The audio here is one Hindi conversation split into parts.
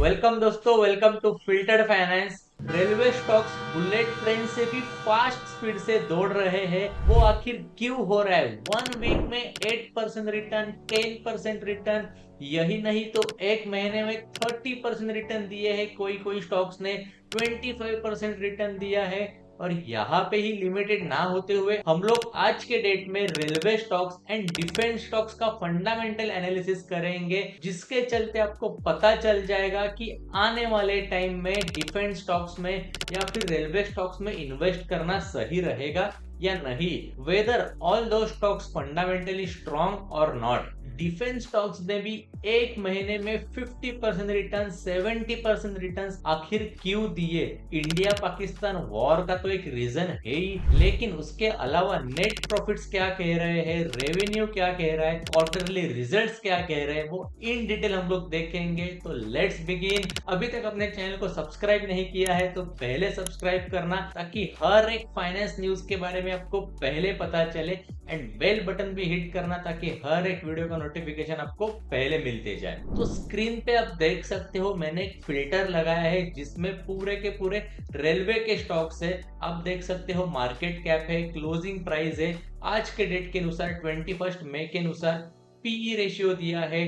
वेलकम दोस्तों, welcome to Filtered Finance. Railway stocks bullet train से भी फास्ट स्पीड से दौड़ रहे हैं। वो आखिर क्यों हो रहा है? वन वीक में 8% रिटर्न, 10% रिटर्न, यही नहीं तो एक महीने में 30% रिटर्न दिए हैं। कोई कोई स्टॉक्स ने 25% रिटर्न दिया है। और यहाँ पे ही लिमिटेड ना होते हुए हम लोग आज के डेट में railway stocks and defence stocks का फंडामेंटल एनालिसिस करेंगे, जिसके चलते आपको पता चल जाएगा कि आने वाले टाइम में डिफेंस स्टॉक्स में या फिर रेलवे स्टॉक्स में इन्वेस्ट करना सही रहेगा या नहीं, वेदर ऑल दो स्टॉक्स फंडामेंटली स्ट्रॉन्ग और नॉट। डिफेंस स्टॉक्स ने भी एक महीने में 50% रिटर्न, 70% रिटर्न आखिर क्यों दिए? इंडिया पाकिस्तान वॉर का तो एक रीजन है ही, लेकिन उसके अलावा नेट प्रॉफिट्स क्या कह रहे हैं, रेवेन्यू क्या कह रहा है, क्वार्टरली रिजल्ट्स क्या कह रहे हैं, वो इन डिटेल हम लोग देखेंगे। तो लेट्स बिगिन। अभी तक अपने चैनल को सब्सक्राइब नहीं किया है तो पहले सब्सक्राइब करना, ताकि हर एक फाइनेंस न्यूज के बारे में आपको पहले पता चले। एंड बेल बटन भी हिट करना, ताकि हर एक वीडियो का नोटिफिकेशन आपको पहले मिलते जाए। तो स्क्रीन पे आप देख सकते हो, मैंने एक फिल्टर लगाया है जिसमें पूरे के पूरे रेलवे के स्टॉक्स है। आप देख सकते हो मार्केट कैप है, क्लोजिंग प्राइस है, आज के डेट के अनुसार 21 मई के अनुसार पीई रेशियो दिया है,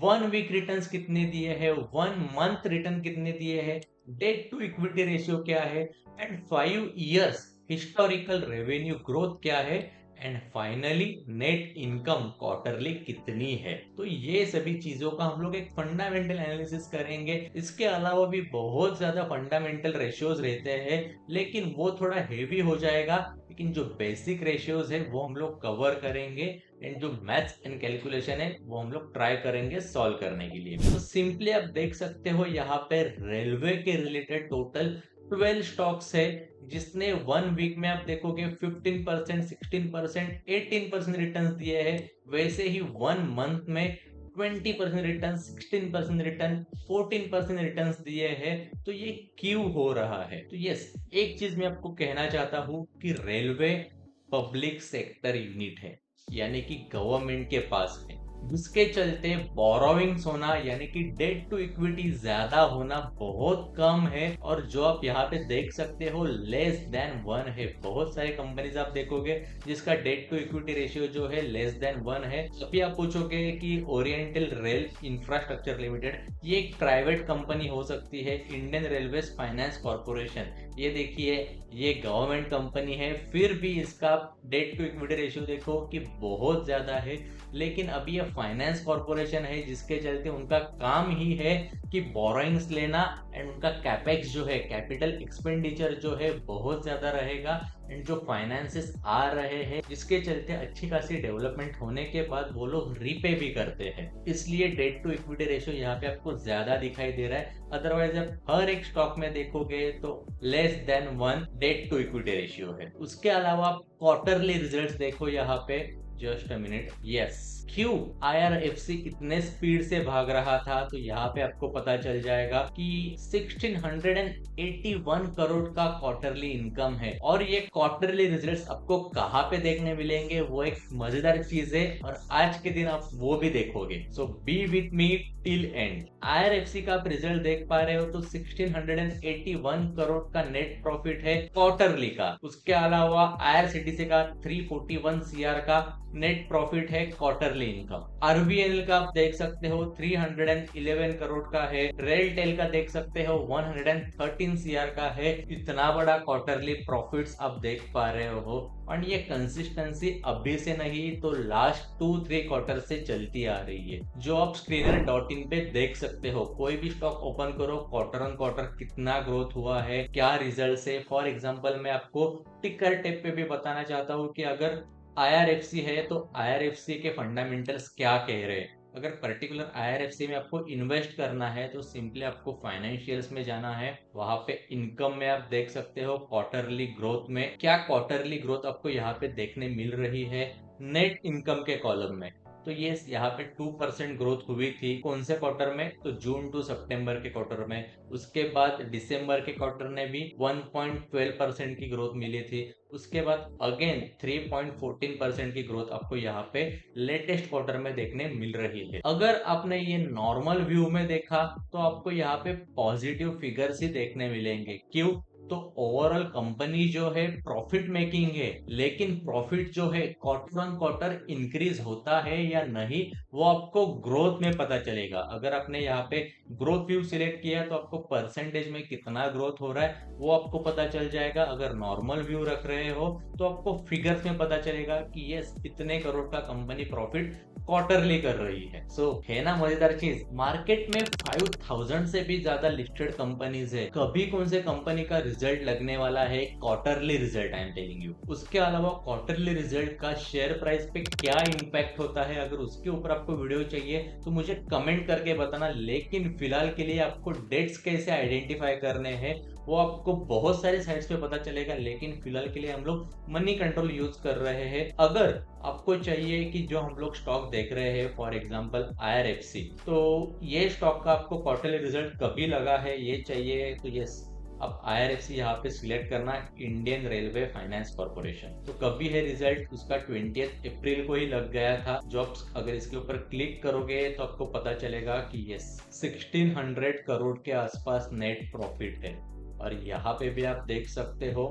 वन वीक रिटर्न्स कितने दिए हैं, वन मंथ रिटर्न कितने दिए हैं, डेट टू इक्विटी रेशियो क्या है, and 5 years historical revenue growth क्या है, and finally net income quarterly कितनी है। तो ये सभी चीजों का हम लोग एक फंडामेंटल एनालिसिस करेंगे। इसके अलावा भी बहुत ज्यादा फंडामेंटल रेशियोज रहते हैं, लेकिन वो थोड़ा हेवी हो जाएगा। लेकिन जो बेसिक रेशियोज है वो हम लोग कवर करेंगे, एंड जो मैथ्स एंड कैलकुलेशन है वो हम लोग ट्राई करेंगे सॉल्व करने के लिए। तो सिंपली आप देख सकते हो यहाँ पे रेलवे के रिलेटेड टोटल 12 स्टॉक्स है, जिसने वन वीक में आप देखोगे 15%, 16%, 18% रिटर्न दिए हैं। वैसे ही वन मंथ में 20% रिटर्न, 16% रिटर्न, 14% रिटर्न दिए हैं। तो ये क्यों हो रहा है? तो यस, एक चीज मैं आपको कहना चाहता हूँ कि रेलवे पब्लिक सेक्टर यूनिट है, यानी कि गवर्नमेंट के पास है, जिसके चलते बोरोइंग्स होना यानी कि डेट टू इक्विटी ज्यादा होना बहुत कम है। और जो आप यहाँ पे देख सकते हो लेस देन 1 है। बहुत सारे कंपनीज आप देखोगे जिसका डेट टू इक्विटी रेशियो जो है लेस देन 1 है। अभी आप पूछोगे कि ओरिएंटल रेल इंफ्रास्ट्रक्चर लिमिटेड ये एक प्राइवेट कंपनी हो सकती है, इंडियन रेलवे फाइनेंस कॉर्पोरेशन, ये देखिए ये गवर्नमेंट कंपनी है, फिर भी इसका डेट टू इक्विटी रेशियो देखो कि बहुत ज्यादा है। लेकिन अभी ये फाइनेंस कॉर्पोरेशन है, जिसके चलते उनका काम ही है कि बोरोइंग्स लेना, एंड उनका कैपेक्स जो है, कैपिटल एक्सपेंडिचर जो है बहुत ज्यादा रहेगा, एंड जो फाइनेंसेस आ रहे हैं जिसके चलते अच्छी खासी डेवलपमेंट होने के बाद वो लोग रीपे भी करते हैं। इसलिए डेट टू इक्विटी रेशियो यहाँ पे आपको ज्यादा दिखाई दे रहा है। अदरवाइज आप हर एक स्टॉक में देखोगे तो less than 1 debt to equity ratio है। उसके अलावा आप क्वार्टरली रिजल्ट्स देखो यहाँ पे, जस्ट अ मिनट। यस, क्यों IRFC इतने स्पीड से भाग रहा था? तो यहाँ पे आपको पता चल जाएगा कि 1681 करोड़ का क्वार्टरली इनकम है। और ये क्वार्टरली रिजल्ट्स आपको कहाँ पे देखने मिलेंगे, वो एक मजेदार चीज है, और आज के दिन आप वो भी देखोगे। So be with me till end. IRFC का आप रिजल्ट देख पा रहे हो तो 1681 करोड़ का नेट प्रॉफिट है क्वार्टरली का। उसके अलावा IRCTC का 341 CR का नेट प्रॉफिट है क्वार्टरली इनकम। RVNL का आप देख सकते हो 311 करोड़ का है। रेल टेल का देख सकते हो 113 CR का है। इतना बड़ा क्वार्टरली प्रॉफिट्स आप देख पा रहे हो, और ये कंसिस्टेंसी अभी से नहीं तो लास्ट 2-3 क्वार्टर से चलती आ रही है, जो आप screener.in पे देख सकते हो। कोई भी स्टॉक ओपन करो, क्वार्टर ऑन क्वार्टर कितना ग्रोथ हुआ है, क्या रिजल्ट है। फॉर एग्जाम्पल मैं आपको टिकर टेप पे भी बताना चाहता हूँ कि अगर IRFC है तो IRFC के फंडामेंटल्स क्या कह रहे हैं। अगर पर्टिकुलर IRFC में आपको इन्वेस्ट करना है तो सिंपली आपको फाइनेंशियल्स में जाना है। वहां पे इनकम में आप देख सकते हो क्वार्टरली ग्रोथ में क्या क्वार्टरली ग्रोथ आपको यहाँ पे देखने मिल रही है नेट इनकम के कॉलम में। तो ये यहाँ पे 2% ग्रोथ हुई थी। कौन से क्वार्टर में? तो जून टू सितंबर के क्वार्टर में। उसके बाद दिसंबर के क्वार्टर ने भी 1.12% की ग्रोथ मिली थी। उसके बाद अगेन 3.14% की ग्रोथ आपको यहाँ पे लेटेस्ट क्वार्टर में देखने मिल रही है। अगर आपने ये नॉर्मल व्यू में देखा तो आपको यहाँ पे पॉजिटिव फिगर्स ही देखने मिलेंगे। क्यों? तो ओवरऑल कंपनी जो है प्रॉफिट मेकिंग है, लेकिन प्रॉफिट जो है क्वार्टर ऑन क्वार्टर इंक्रीज होता है या नहीं वो आपको ग्रोथ में पता चलेगा। अगर आपने यहाँ पे ग्रोथ व्यू सिलेक्ट किया तो आपको परसेंटेज में कितना ग्रोथ हो रहा है वो आपको पता चल जाएगा। अगर नॉर्मल व्यू रख रहे हो तो आपको फिगर्स में पता चलेगा कि ये इतने करोड़ का कंपनी प्रॉफिट क्वार्टरली कर रही है। है ना मजेदार चीज। मार्केट में 5000 से भी ज्यादा लिस्टेड कंपनीज है। कभी कौन से कंपनी का रिजल्ट लगने वाला है quarterly result, I am telling you. उसके अलावा क्वार्टरली रिजल्ट का शेयर प्राइस पे क्या इम्पैक्ट होता है, अगर उसके ऊपर आपको वीडियो चाहिए तो मुझे कमेंट करके बताना। लेकिन फिलहाल के लिए आपको डेट्स कैसे आइडेंटिफाई करने हैं वो आपको बहुत सारे साइट्स पे पता चलेगा, लेकिन फिलहाल के लिए हम लोग मनी कंट्रोल यूज कर रहे हैं। अगर आपको चाहिए कि जो हम लोग स्टॉक देख रहे हैं फॉर एग्जांपल IRFC, तो ये स्टॉक का आपको क्वार्टरली रिजल्ट कभी लगा है ये चाहिए तो यस, अब IRFC यहाँ पे सिलेक्ट करना, इंडियन रेलवे फाइनेंस कॉर्पोरेशन। तो कभी है रिजल्ट, उसका 20 अप्रैल को ही लग गया था। जॉब्स अगर इसके ऊपर क्लिक करोगे तो आपको पता चलेगा कि यस 1600 करोड़ के आसपास नेट प्रॉफिट है। और यहाँ पे भी आप देख सकते हो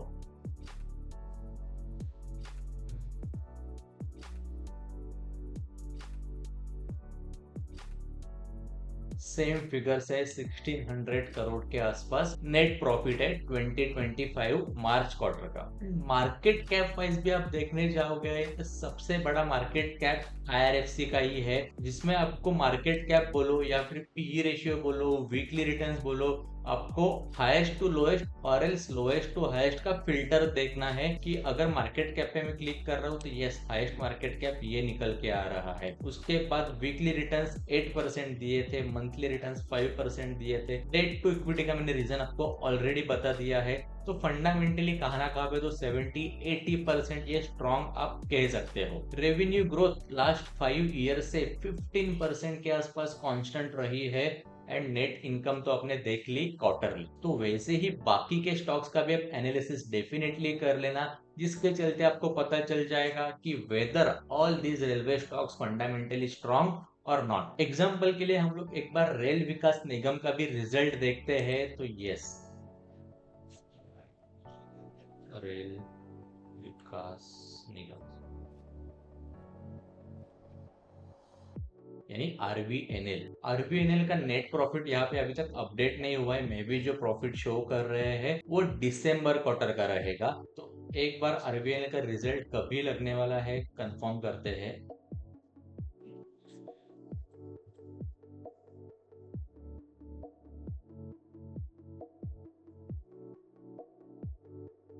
सेम फिगर है, 1600 करोड़ के आसपास नेट प्रॉफिट है 2025 मार्च क्वार्टर का। मार्केट कैप वाइज भी आप देखने जाओगे तो सबसे बड़ा मार्केट कैप IRFC का ही है, जिसमें आपको मार्केट कैप बोलो या फिर PE रेशियो बोलो, वीकली रिटर्न्स बोलो, आपको हाईएस्ट टू लोएस्ट और एल्स लोएस्ट टू हाईएस्ट का फिल्टर देखना है। कि अगर मार्केट कैप पे मैं क्लिक कर रहा हूँ तो यस हाईएस्ट मार्केट कैप ये निकल के आ रहा है। उसके बाद वीकली रिटर्न्स 8% दिए थे, मंथली रिटर्न्स 5% दिए थे। डेट टू इक्विटी का मैंने रीजन आपको ऑलरेडी बता दिया है। तो फंडामेंटली कहा ना कहा पे तो 70-80% ये स्ट्रॉन्ग आप कह सकते हो। रेवेन्यू ग्रोथ लास्ट 5 ईयर से 15% के आसपास कांस्टेंट रही है। एंड नेट इनकम तो आपने देख ली क्वार्टरली। तो वैसे ही बाकी के स्टॉक्स का भी आप एनालिसिस डेफिनेटली कर लेना, जिसके चलते आपको पता चल जाएगा कि whether all these railway stocks fundamentally strong और नॉट। एग्जाम्पल के लिए हम लोग एक बार रेल विकास निगम का भी रिजल्ट देखते हैं। तो यस रेल विकास निगम यानी आरबीएनएल का नेट प्रॉफिट यहाँ पे अभी तक अपडेट नहीं हुआ है। मे भी जो प्रॉफिट शो कर रहे हैं वो दिसंबर क्वार्टर का रहेगा। तो एक बार आरबीएनएल का रिजल्ट कभी लगने वाला है कंफर्म करते हैं।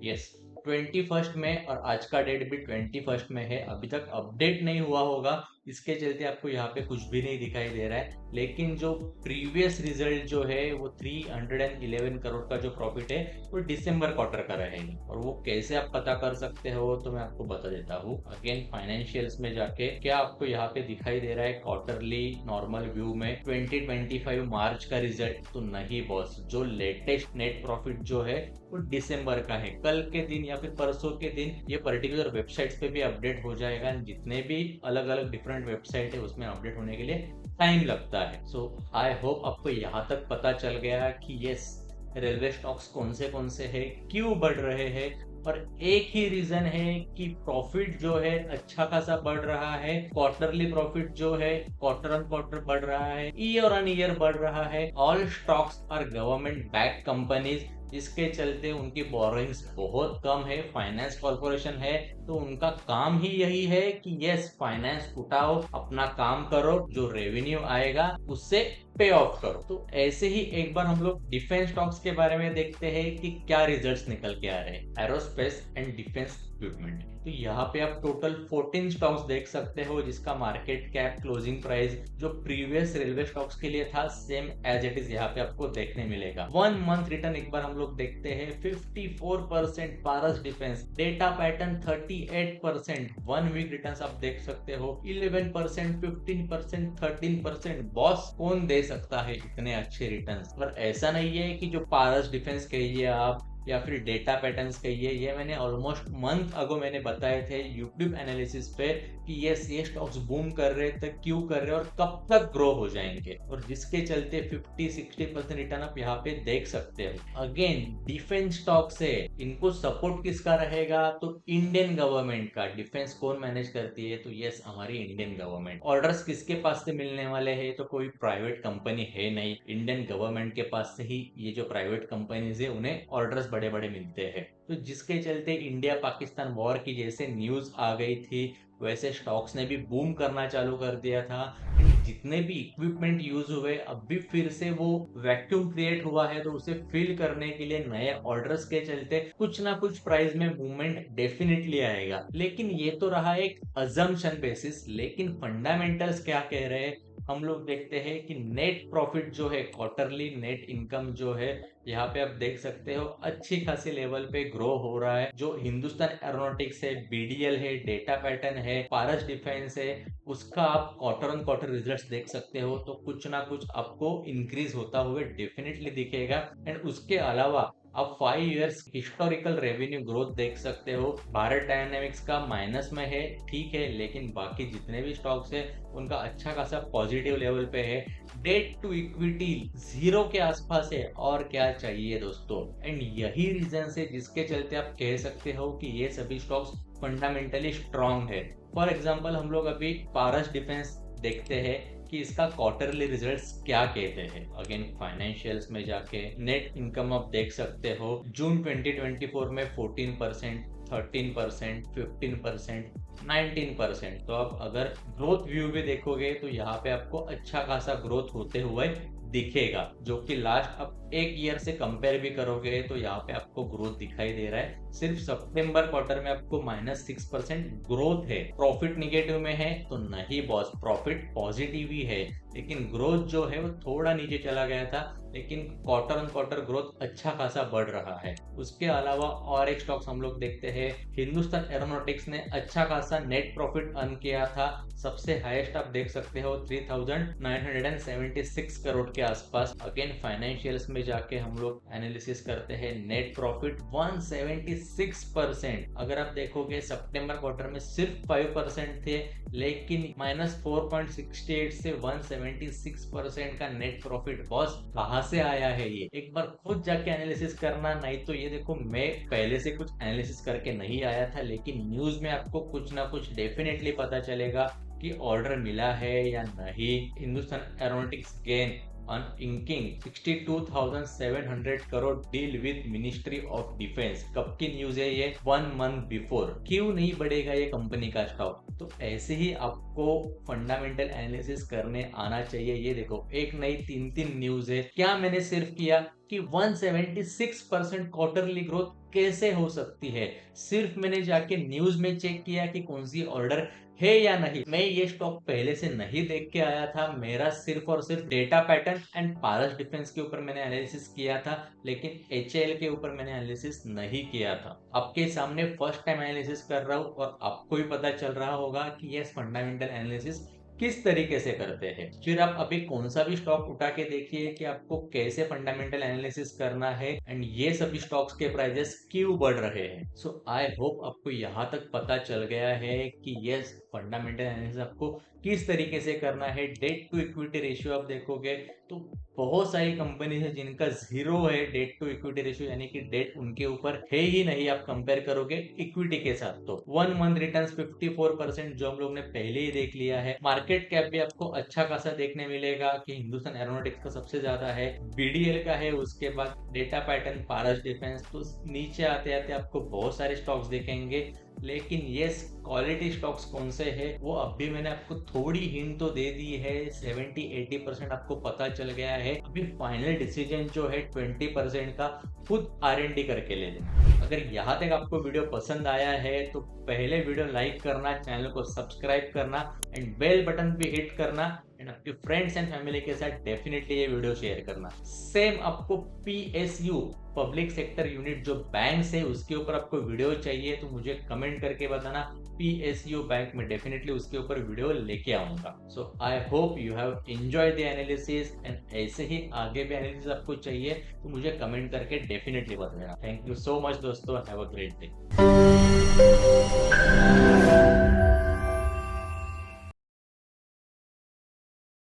यस 21 में, और आज का डेट भी 21 में है। अभी तक अपडेट नहीं हुआ होगा, इसके चलते आपको यहाँ पे कुछ भी नहीं दिखाई दे रहा है। लेकिन जो प्रीवियस रिजल्ट जो है वो 311 करोड़ का जो प्रॉफिट है वो दिसंबर क्वार्टर का रहेगा। और वो कैसे आप पता कर सकते हो तो मैं आपको बता देता हूँ। अगेन फाइनेंशियल्स में जाके क्या आपको यहाँ पे दिखाई दे रहा है क्वार्टरली नॉर्मल व्यू में 2025 मार्च का रिजल्ट? तो नहीं बॉस, जो लेटेस्ट नेट प्रॉफिट जो है वो दिसंबर का है। कल के दिन या फिर परसों के दिन ये पर्टिकुलर वेबसाइट्स पे भी अपडेट हो जाएगा। जितने भी अलग अलग डिफरेंट वेबसाइट है उसमें अपडेट होने के लिए टाइम लगता है। सो आई होप आपको यहाँ तक पता चल गया कि यस रेलवे स्टॉक्स कौन से है, क्यों बढ़ रहे हैं। और एक ही रीजन है कि प्रॉफिट जो है अच्छा खासा बढ़ रहा है। क्वार्टरली प्रॉफिट जो है क्वार्टर ऑन क्वार्टर बढ़ रहा है, ईयर ऑन ईयर बढ़ रहा है। All stocks are government back companies, जिसके चलते उनकी बोरोइंग्स बहुत कम है। फाइनेंस कॉर्पोरेशन है तो उनका काम ही यही है कि यस फाइनेंस उठाओ, अपना काम करो, जो रेवेन्यू आएगा उससे पे ऑफ करो। तो ऐसे ही एक बार हम लोग डिफेंस स्टॉक्स के बारे में देखते हैं कि क्या रिजल्ट्स निकल के आ रहे हैं। एरोस्पेस एंड डिफेंस इक्विपमेंट, तो यहाँ पे आप टोटल 14 स्टॉक्स देख सकते हो जिसका मार्केट कैप क्लोजिंग प्राइस जो प्रीवियस रेलवे स्टॉक्स के लिए था सेम एज इट इज यहाँ पे आपको देखने मिलेगा। 1 मंथ रिटर्न एक बार हम लोग देखते हैं 54%। Paras defence data pattern 38%। 1 week return आप देख सकते हो 11%, 15%, 13%। बॉस कौन दे सकता है इतने अच्छे रिटर्न्स? पर ऐसा नहीं है कि जो पारस डिफेंस कहिए आप या फिर डेटा पैटर्न्स कहिए, ये मैंने ऑलमोस्ट मंथ अगो मैंने बताए थे यूट्यूब एनालिसिस पे कि ये स्टॉक्स बूम कर रहे थे, क्यों कर रहे हैं और कब तक ग्रो हो जाएंगे, और जिसके चलते 50-60% रिटर्न आप यहाँ पे देख सकते हो। अगेन डिफेंस स्टॉक्स है, इनको सपोर्ट किसका रहेगा? तो इंडियन गवर्नमेंट का। डिफेंस कौन मैनेज करती है? तो यस, हमारी इंडियन गवर्नमेंट। ऑर्डर्स किसके पास से मिलने वाले हैं? तो कोई प्राइवेट कंपनी है नहीं, इंडियन गवर्नमेंट के पास से ही ये जो प्राइवेट कंपनीज है उन्हें ऑर्डर्स बड़े बड़े मिलते हैं। तो जिसके चलते इंडिया पाकिस्तान वॉर की जैसे न्यूज आ गई थी वैसे स्टॉक्स ने भी बूम करना चालू कर दिया था। जितने भी इक्विपमेंट यूज हुए अब भी फिर से वो वैक्यूम क्रिएट हुआ है, तो उसे फिल करने के लिए नए ऑर्डर्स के चलते कुछ ना कुछ प्राइस में मूवमेंट डेफिनेटली आएगा। लेकिन ये तो रहा एक अजम्पशन बेसिस, लेकिन फंडामेंटल्स क्या कह रहे हैं हम लोग देखते हैं कि नेट प्रॉफिट जो है, क्वार्टरली नेट इनकम जो है, यहाँ पे आप देख सकते हो अच्छी खासी लेवल पे ग्रो हो रहा है। जो हिंदुस्तान एरोनॉटिक्स है, बीडीएल है, डेटा पैटर्न है, पारस डिफेंस है, उसका आप क्वार्टर ऑन क्वार्टर रिजल्ट्स देख सकते हो तो कुछ ना कुछ आपको इंक्रीज होता हुए डेफिनेटली दिखेगा। एंड उसके अलावा आप 5 इयर्स हिस्टोरिकल रेवेन्यू ग्रोथ देख सकते हो। भारत डायनेमिक्स का माइनस में है, ठीक है, लेकिन बाकी जितने भी स्टॉक्स है उनका अच्छा खासा पॉजिटिव लेवल पे है। डेट टू इक्विटी 0 के आसपास है, और क्या चाहिए दोस्तों? एंड यही रीजन है जिसके चलते आप कह सकते हो कि ये सभी स्टॉक्स फंडामेंटली स्ट्रांग है। फॉर एग्जाम्पल हम लोग अभी पारस डिफेंस देखते हैं कि इसका क्वार्टरली रिजल्ट्स क्या कहते हैं। अगेन फाइनेंशियल्स में जाके नेट इनकम आप देख सकते हो जून 2024 में 14%, 13%, 15%, 19%। तो आप अगर ग्रोथ व्यू भी देखोगे तो यहाँ पे आपको अच्छा खासा ग्रोथ होते हुए दिखेगा, जो कि लास्ट अब 1 ईयर से कंपेयर भी करोगे तो यहाँ पे आपको ग्रोथ दिखाई दे रहा है। सिर्फ सितंबर क्वार्टर में आपको -6% ग्रोथ है। प्रॉफिट निगेटिव में है तो नहीं बॉस, प्रॉफिट पॉजिटिव ही है, लेकिन ग्रोथ जो है वो थोड़ा नीचे चला गया था, लेकिन क्वार्टर ऑन क्वार्टर ग्रोथ अच्छा खासा बढ़ रहा है। उसके अलावा और एक स्टॉक्स हम लोग देखते हैं, हिंदुस्तान एरोनॉटिक्स ने अच्छा खासा नेट प्रॉफिट अर्न किया था। सबसे हाईएस्ट आप देख सकते हो 3976 करोड़ के आसपास। अगेन फाइनेंशियल्स में जाके हम लोग एनालिसिस करते हैं, नेट प्रॉफिट 176%। अगर आप देखोगे सितंबर क्वार्टर में सिर्फ 5% थे, लेकिन -4.68 से 176% का नेट प्रॉफिट। बॉस कहाँ से आया है ये? एक बार खुद जाके एनालिसिस करना, नहीं तो ये देखो मैं पहले से कुछ एनालिसिस करके नहीं आया था, लेकिन न्यूज में आपको कुछ ना कुछ डेफिनेटली पता चलेगा कि ऑर्डर मिला है या नहीं। Hindustan aeronautics gain on inking 62,700 crore deal with ministry of defence. कब की न्यूज है ये? 1 मंथ बिफोर। क्यों नहीं बढ़ेगा ये कंपनी का स्टॉक? तो ऐसे ही आपको फंडामेंटल एनालिसिस करने आना चाहिए। ये देखो एक नई 3 न्यूज है। क्या मैंने सिर्फ किया कि 176% क्वार्टरली ग्रोथ कैसे हो सकती है? सिर्फ मैंने जाके न्यूज में चेक किया कि कौन सी ऑर्डर है या नहीं। मैं ये स्टॉक पहले से नहीं देख के आया था, मेरा सिर्फ और सिर्फ data pattern and Paras defence के ऊपर मैंने एनालिसिस किया था, लेकिन HAL के ऊपर मैंने एनालिसिस नहीं किया था। आपके सामने फर्स्ट टाइम एनालिसिस कर रहा हूँ और आपको भी पता चल रहा होगा कि ये फंडामेंटल एनालिसिस किस तरीके से करते हैं। फिर आप अभी कौन सा भी स्टॉक उठा के देखिए कि आपको कैसे फंडामेंटल एनालिसिस करना है एंड ये सभी स्टॉक्स के प्राइसेस क्यों बढ़ रहे हैं। सो आई होप आपको यहाँ तक पता चल गया है कि यस फंडामेंटल एनालिसिस आपको किस तरीके से करना है। डेट टू इक्विटी रेशियो आप देखोगे तो बहुत सारी कंपनी है जिनका 0 है डेट टू इक्विटी रेशियो, यानी कि डेट उनके ऊपर है ही नहीं। आप कंपेयर करोगे इक्विटी के साथ तो 1 मंथ रिटर्न्स 54% जो हम लोग ने पहले ही देख लिया है। मार्केट कैप भी आपको अच्छा खासा देखने मिलेगा कि हिंदुस्तान एरोनॉटिक्स का सबसे ज्यादा है, BDL का है, उसके बाद डेटा पैटर्न, पारस डिफेंस। तो नीचे आते आते आपको बहुत सारे स्टॉक्स देखेंगे, लेकिन ये क्वालिटी स्टॉक्स कौन से हैं वो अभी मैंने आपको थोड़ी हिंट तो दे दी है। 70-80% आपको पता चल गया है। अभी फाइनल डिसीजन जो है 20% का खुद R&D करके ले लेना। अगर यहाँ तक आपको वीडियो पसंद आया है तो पहले वीडियो लाइक करना, चैनल को सब्सक्राइब करना एंड बेल बटन भी हिट करना एंड आपके फ्रेंड्स एंड फैमिली के साथ डेफिनेटली ये वीडियो शेयर करना। सेम आपको PSU पब्लिक सेक्टर यूनिट जो बैंक है उसके ऊपर आपको वीडियो चाहिए तो मुझे कमेंट करके बताना। PSU बैंक में डेफिनेटली उसके ऊपर वीडियो लेके आऊंगा। So I hope you have enjoyed the analysis and ऐसे ही आगे भी एनालिसिस आपको चाहिए तो मुझे कमेंट करके डेफिनेटली बताना। थैंक यू सो मच दोस्तों, हैव अ ग्रेट डे।